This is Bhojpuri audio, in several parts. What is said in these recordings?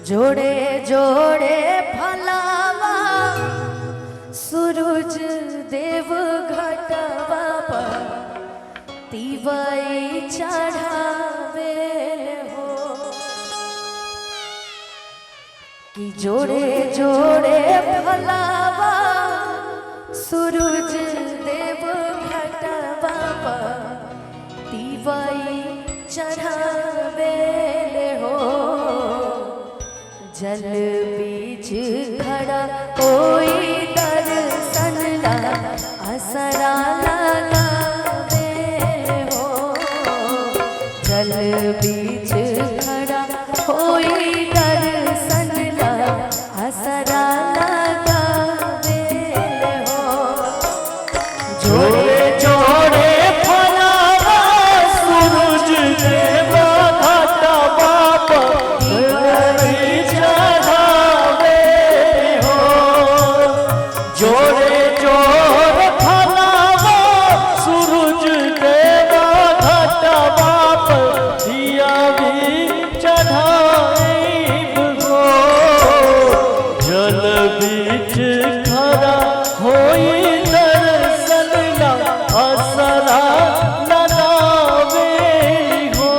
जोड़े जोड़े फलावा सूरज देव घटवा पर तिवई चढ़ावे हो कि जोड़े जोड़े फलावा सूरज देव घटवा पर तिवई चढ़ावे हो जल बीच खड़ा कोई दर्शन ला असरा लगावे हो जल बीच खड़ा कोई दर्शन ला असरा लगावे हो जोड़े जोड़े फलावा सूरज देव घटवा पर जोड़े जोड़े फलावा सूरज देव घटवा पर दिया भी चढ़ाइब हो जल बीच खड़ा होई दर्शन ला असरा लगावे हो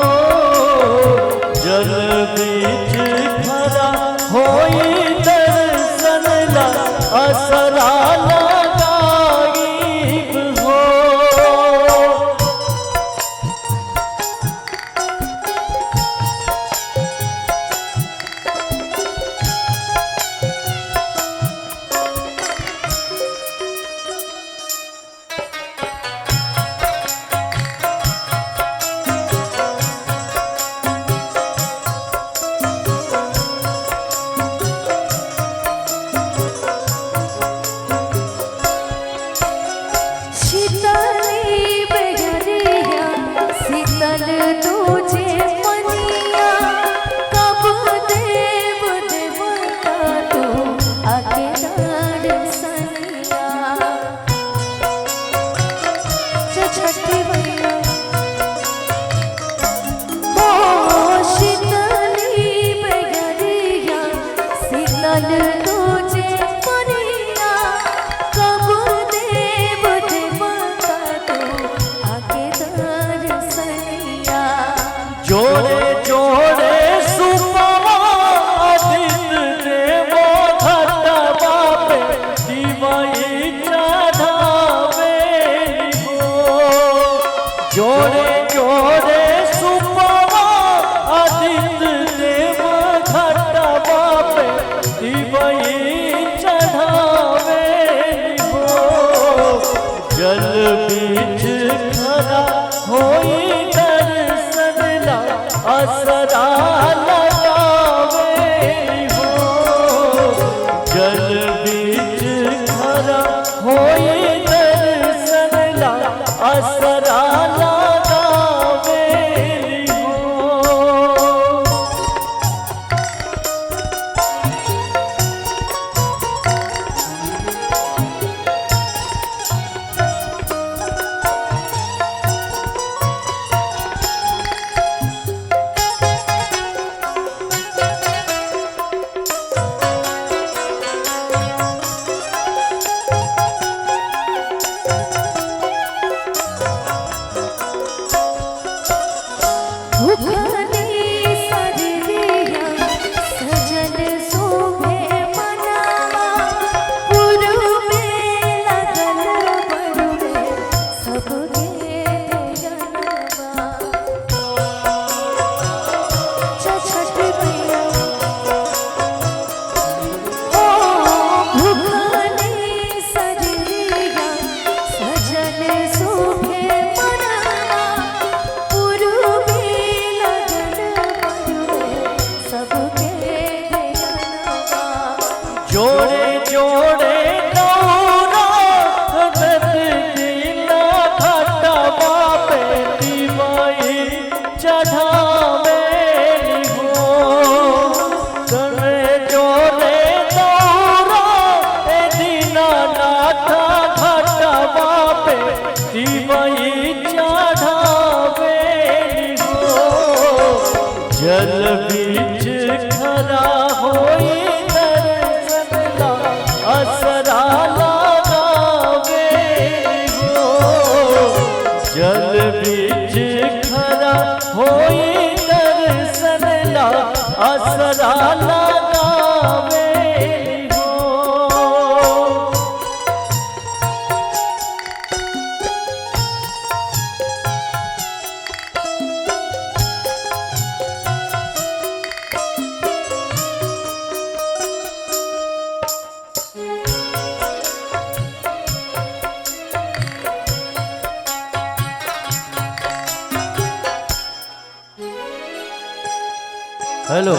जल बीच खड़ा होई दर्शन ला असरा लगाइब हो तुझे मनिया कब देव देवता तू आके दर्शनिया छठी मैया ओ शीतली बगरिया शीतल तुझे मनिया कब देव देवता तू आके दर्शनिया जोड़े जोड़े सुपवा आदित्य देव घटवा पे दिवई चढ़ावे हो जोड़े जोड़े सुपवा आदित्य देव घटवा पे दिवई चढ़ावे हो जल बीच खड़ा होई दर्शन ला असरा लगावे हो जल बीच खड़ा होई दर्शन ला असरा लगावे हो होई दर्शन ला असरा लगावे हो। हेलो